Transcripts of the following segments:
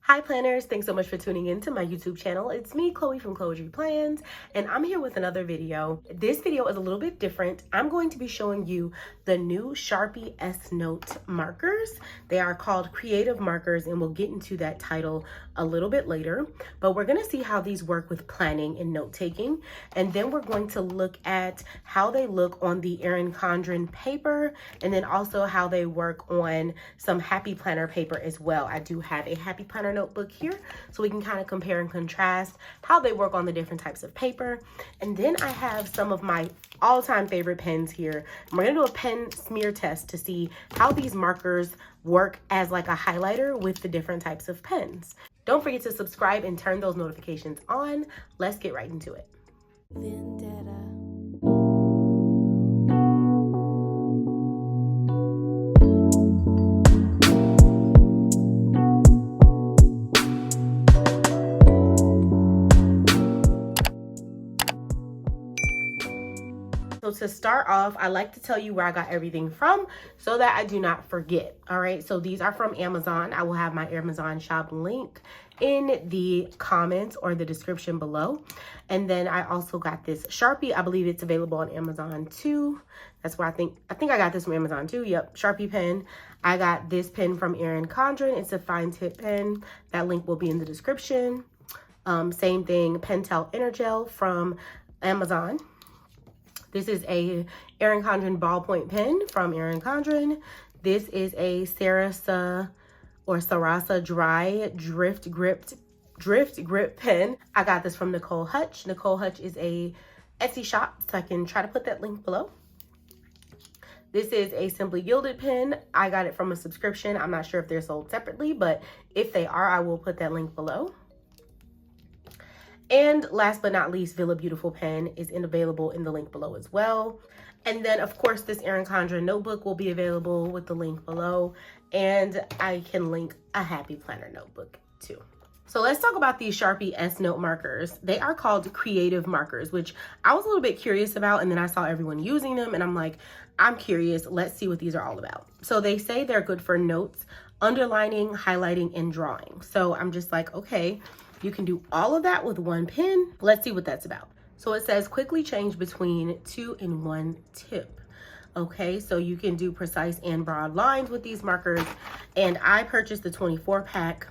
Hi planners, thanks so much for tuning in to my YouTube channel. It's me, Chloe from Chloe Plans, and I'm here with another video. This video is a little bit different. I'm going to be showing you the new Sharpie S-Note markers. They are called creative markers, and we'll get into that title a little bit later. But we're gonna see how these work with planning and note-taking, and then we're going to look at how they look on the Erin Condren paper, and then also how they work on some Happy Planner paper as well. I do have a Happy Planner notebook here, so we can kind of compare and contrast how they work on the different types of paper. And then I have some of my all-time favorite pens here. We're gonna do a pen smear test to see how these markers work as like a highlighter with the different types of pens. Don't forget to subscribe and turn those notifications on. Let's get right into it. Vendetta. So to start off, I like to tell you where I got everything from so that I do not forget. All right, so these are from Amazon. I will have my Amazon shop link in the comments or the description below. And then I also got this Sharpie. I believe it's available on Amazon too. That's where I think I got this from Amazon too. Yep, Sharpie pen. I got this pen from Erin Condren. It's a fine tip pen. That link will be in the description. Same thing, Pentel Energel from Amazon. This is a Erin Condren ballpoint pen from Erin Condren. This is a Sarasa dry drift grip pen. I got this from Nicole Hutch. Nicole Hutch is a Etsy shop, so I can try to put that link below. This is a Simply Gilded pen. I got it from a subscription. I'm not sure if they're sold separately, but if they are, I will put that link below. And last but not least, Villa Beautiful pen is available in the link below as well. And then of course, this Erin Condren notebook will be available with the link below. And I can link a Happy Planner notebook too. So let's talk about these Sharpie S-Note markers. They are called creative markers, which I was a little bit curious about. And then I saw everyone using them and I'm like, I'm curious, let's see what these are all about. So they say they're good for notes, underlining, highlighting, and drawing. So I'm just like, okay, you can do all of that with one pen. Let's see what that's about. So it says quickly change between 2 and 1 tip. Okay, so you can do precise and broad lines with these markers. And I purchased the 24 pack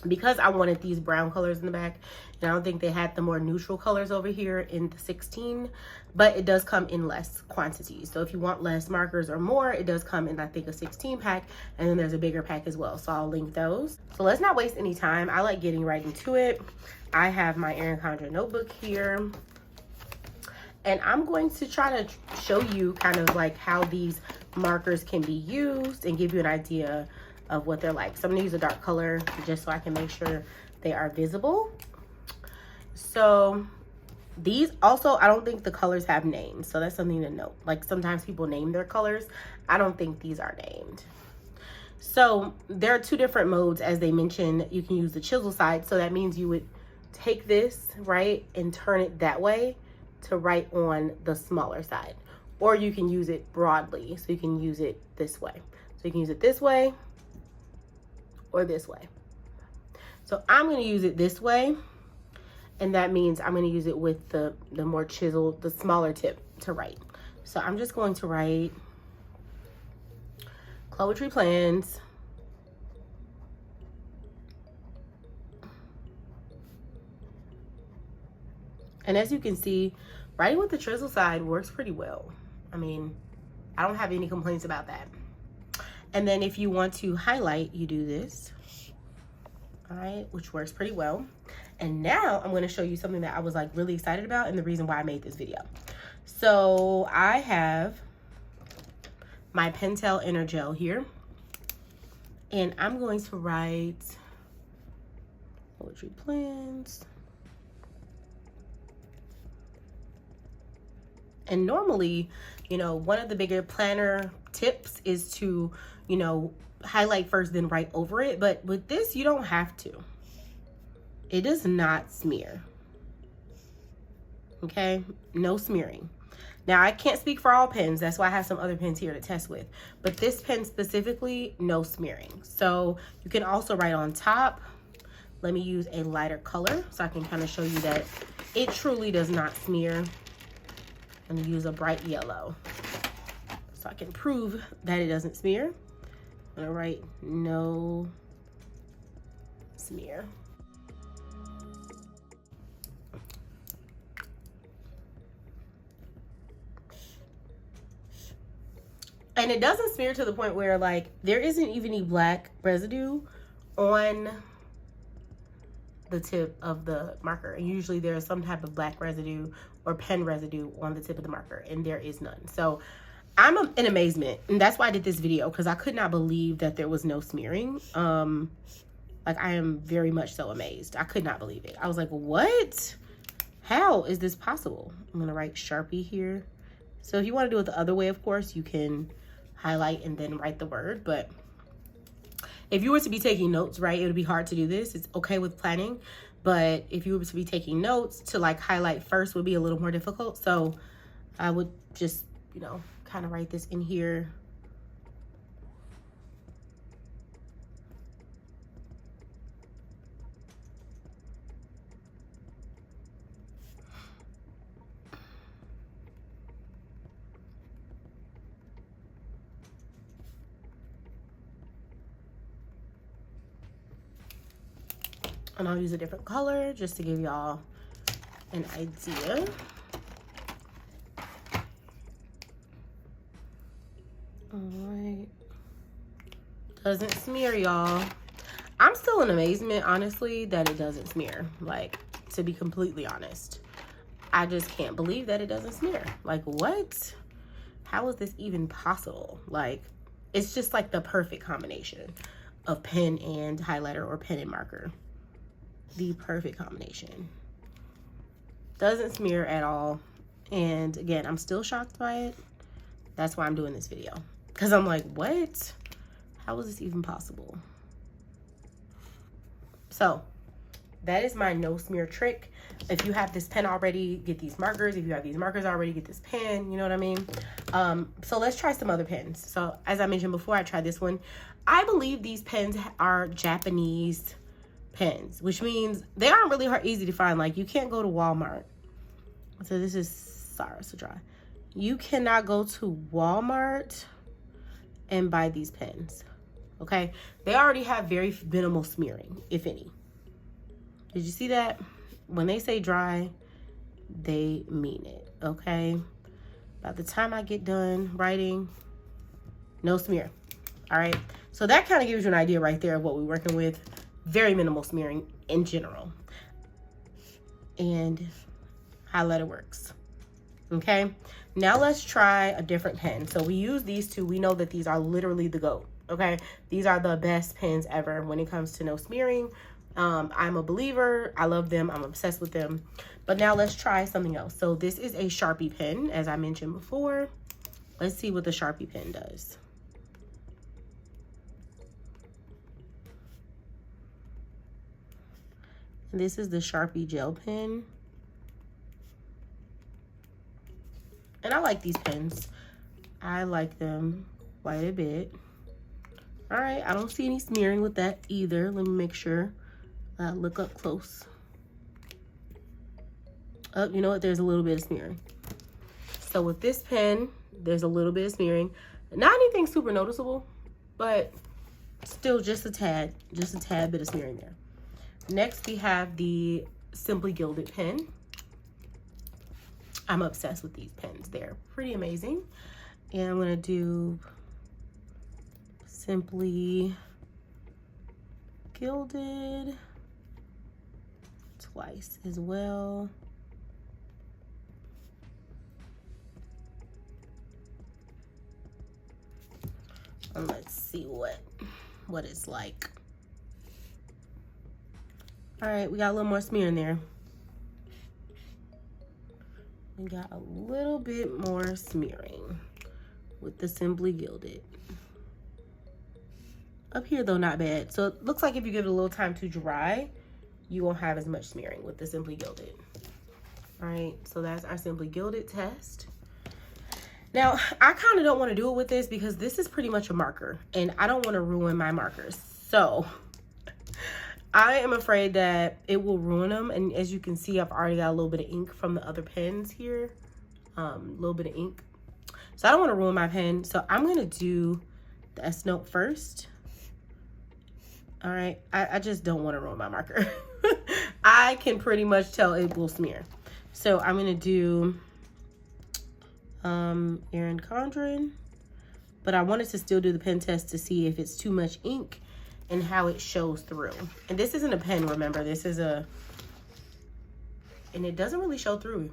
because I wanted these brown colors in the back. And I don't think they had the more neutral colors over here in the 16, but it does come in less quantities. So if you want less markers or more, it does come in, I think, a 16 pack, and then there's a bigger pack as well. So I'll link those. So let's not waste any time. I like getting right into it. I have my Erin Condren notebook here, and I'm going to try to show you kind of like how these markers can be used and give you an idea of what they're like. So I'm gonna use a dark color just so I can make sure they are visible. So these also, I don't think the colors have names, so that's something to note. Like sometimes people name their colors. I don't think these are named. So there are 2 different modes, as they mentioned. You can use the chisel side, so that means you would take this, right, and turn it that way to write on the smaller side. Or you can use it broadly, so you can use it this way. So you can use it this way or this way. So I'm going to use it this way, and that means I'm going to use it with the more chiseled, the smaller tip to write. So I'm just going to write Chloe Plans. And as you can see, writing with the chisel side works pretty well. I mean, I don't have any complaints about that. And then if you want to highlight, you do this, all right, which works pretty well. And now I'm going to show you something that I was like really excited about and the reason why I made this video. So I have my Pentel Energel here, and I'm going to write Poetry Plans. And normally, you know, one of the bigger planner tips is to, you know, highlight first, then write over it. But with this, you don't have to. It does not smear. Okay, no smearing. Now, I can't speak for all pens. That's why I have some other pens here to test with. But this pen specifically, no smearing. So you can also write on top let me use a lighter color so I can kind of show you that it truly does not smear. I'm gonna use a bright yellow so I can prove that it doesn't smear. I'm gonna write no smear. And it doesn't smear to the point where like there isn't even any black residue on the tip of the marker. And usually there's some type of black residue or pen residue on the tip of the marker, and there is none. So I'm in amazement, and that's why I did this video, because I could not believe that there was no smearing. Like, I am very much so amazed. I could not believe it. I was like, what? How is this possible? I'm gonna write Sharpie here. So if you want to do it the other way, of course, you can highlight and then write the word. But if you were to be taking notes, right, it would be hard to do this. It's okay with planning, but if you were to be taking notes, to like highlight first would be a little more difficult. So I would just, you know, kind of write this in here. And I'll use a different color just to give y'all an idea. All right. Doesn't smear, y'all. I'm still in amazement, honestly, that it doesn't smear. Like, to be completely honest, I just can't believe that it doesn't smear. Like, what? How is this even possible? Like, it's just like the perfect combination of pen and highlighter or pen and marker. The perfect combination. Doesn't smear at all. And again, I'm still shocked by it. That's why I'm doing this video, because I'm like, what? How is this even possible? So that is my no smear trick. If you have this pen already, get these markers. If you have these markers already, get this pen. You know what I mean? So let's try some other pens. So as I mentioned before, I tried this one. I believe these pens are Japanese pens, which means they aren't really easy to find. Like, you can't go to Walmart. So this is sorry, so dry. You cannot go to Walmart and buy these pens. Okay, they already have very minimal smearing, if any. Did you see that? When they say dry, they mean it. Okay, by the time I get done writing, no smear. All right, so that kind of gives you an idea right there of what we're working with. Very minimal smearing in general. And highlighter works. Okay, now let's try a different pen. So we use these two. We know that these are literally the GOAT. Okay, these are the best pens ever when it comes to no smearing. I'm a believer. I love them. I'm obsessed with them. But now let's try something else. So this is a Sharpie pen, as I mentioned before. Let's see what the Sharpie pen does. This is the Sharpie gel pen. And I like these pens. I like them quite a bit. All right, I don't see any smearing with that either. Let me make sure. Look up close. Oh, you know what? There's a little bit of smearing. So with this pen, there's a little bit of smearing. Not anything super noticeable, but still just a tad bit of smearing there. Next, we have the Simply Gilded pen. I'm obsessed with these pens. They're pretty amazing. And I'm gonna do Simply Gilded twice as well. And let's see what it's like. All right, we got a little more smear in there. We got a little bit more smearing with the Simply Gilded. Up here though, not bad. So it looks like if you give it a little time to dry, you won't have as much smearing with the Simply Gilded. All right, so that's our Simply Gilded test. Now, I kind of don't want to do it with this because this is pretty much a marker and I don't want to ruin my markers. So I am afraid that it will ruin them. And as you can see, I've already got a little bit of ink from the other pens here. A little bit of ink. So I don't want to ruin my pen. So I'm going to do the S-Note first. All right. I just don't want to ruin my marker. I can pretty much tell it will smear. So I'm going to do Erin Condren. But I wanted to still do the pen test to see if it's too much ink and how it shows through. And this isn't a pen, remember. This is and it doesn't really show through.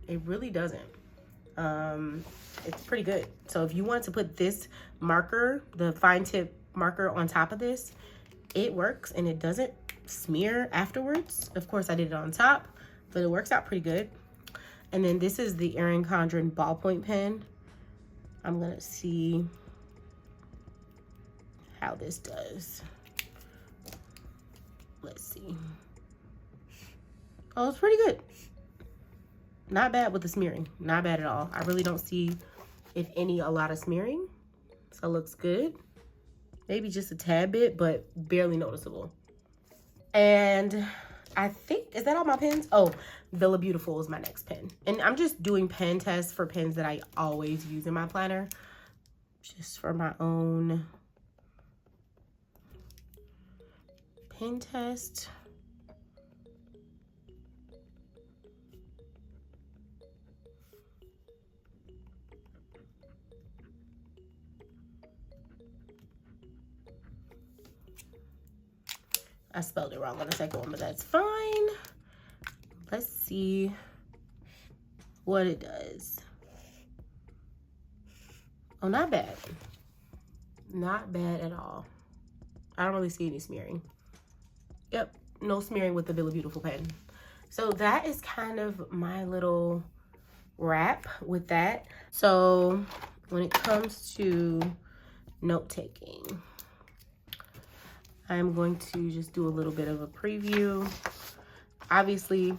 It really doesn't. It's pretty good. So if you want to put this marker, the fine tip marker on top of this, it works and it doesn't smear afterwards. Of course, I did it on top, but it works out pretty good. And then this is the Erin Condren ballpoint pen. I'm gonna see how this does. Let's see. Oh, it's pretty good. Not bad with the smearing. Not bad at all. I really don't see, if any, a lot of smearing. So it looks good. Maybe just a tad bit, but barely noticeable. And I think, is that all my pens? Oh, Villa Beautiful is my next pen. And I'm just doing pen tests for pens that I always use in my planner. Just for my own pen test. I spelled it wrong on the second one, but that's fine. Let's see what it does. Oh, not bad. Not bad at all. I don't really see any smearing. Yep, no smearing with the Villa Beautiful pen. So that is kind of my little wrap with that. So when it comes to note taking, I'm going to just do a little bit of a preview. Obviously,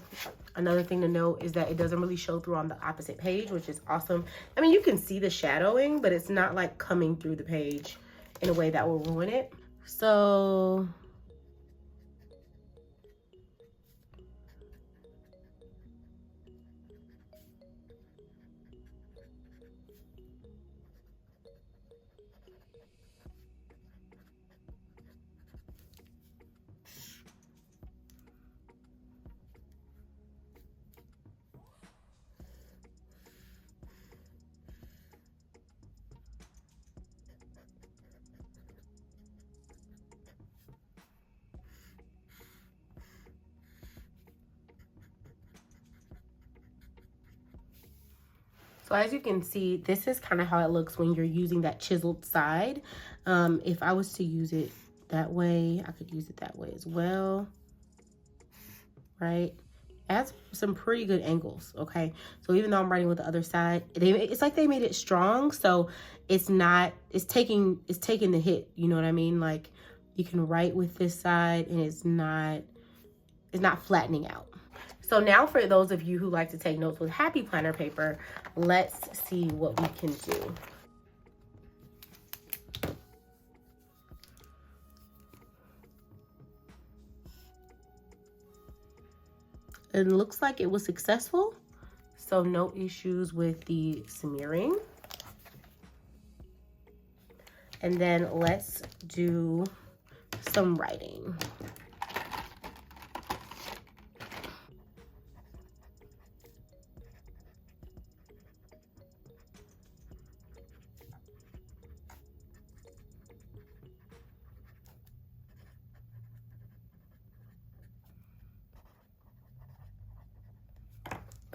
another thing to note is that it doesn't really show through on the opposite page, which is awesome. I mean, you can see the shadowing, but it's not like coming through the page in a way that will ruin it. So So as you can see, this is kind of how it looks when you're using that chiseled side. If I was to use it that way, I could use it that way as well, right? It has some pretty good angles, okay? So even though I'm writing with the other side, it's like they made it strong, so it's taking the hit, you know what I mean? Like you can write with this side and it's not flattening out. So now for those of you who like to take notes with Happy Planner paper, let's see what we can do. It looks like it was successful. So no issues with the smearing. And then let's do some writing.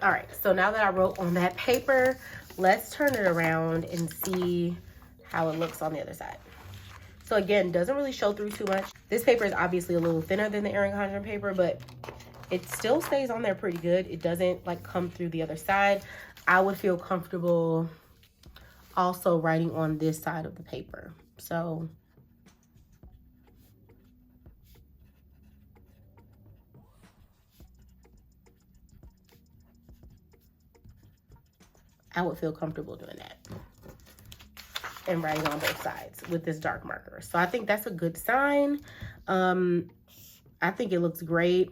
All right, so now that I wrote on that paper, let's turn it around and see how it looks on the other side. So again, doesn't really show through too much. This paper is obviously a little thinner than the Erin Condren paper, but it still stays on there pretty good. It doesn't like come through the other side. I would feel comfortable also writing on this side of the paper. So I would feel comfortable doing that and writing on both sides with this dark marker. So I think that's a good sign. I think it looks great.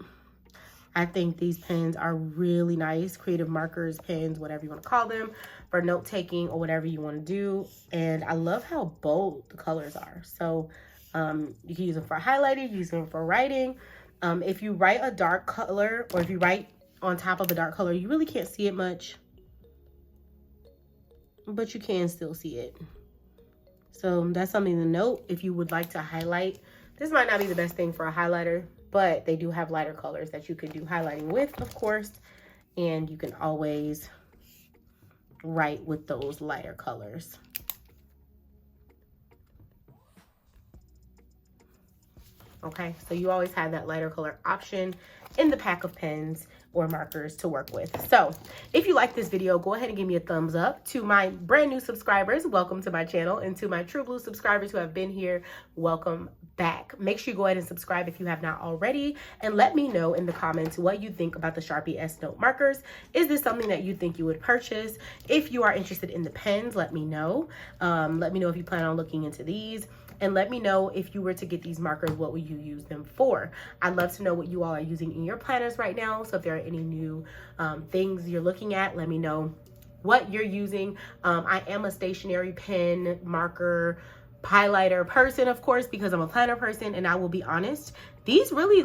I think these pens are really nice. Creative markers, pens, whatever you want to call them, for note taking or whatever you want to do. And I love how bold the colors are. So you can use them for highlighting, you can use them for writing. If you write a dark color, or if you write on top of a dark color, you really can't see it much, but you can still see it. So that's something to note if you would like to highlight. This might not be the best thing for a highlighter, but they do have lighter colors that you could do highlighting with, of course, and you can always write with those lighter colors. Okay, so you always have that lighter color option in the pack of pens or markers to work with. So if you like this video, go ahead and give me a thumbs up. To my brand new subscribers, welcome to my channel. And to my True Blue subscribers who have been here, welcome back. Make sure you go ahead and subscribe if you have not already, and let me know in the comments what you think about the Sharpie S-Note markers. Is this something that you think you would purchase? If you are interested in the pens, let me know. Let me know if you plan on looking into these. And let me know, if you were to get these markers, what would you use them for? I'd love to know what you all are using in your planners right now. So if there are any new things you're looking at, let me know what you're using. I am a stationery pen, marker, highlighter person, of course, because I'm a planner person. And I will be honest, these really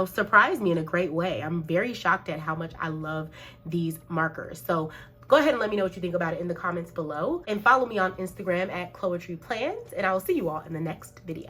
surprised me in a great way. I'm very shocked at how much I love these markers. So go ahead and let me know what you think about it in the comments below, and follow me on Instagram at Chloetry Plans, and I will see you all in the next video.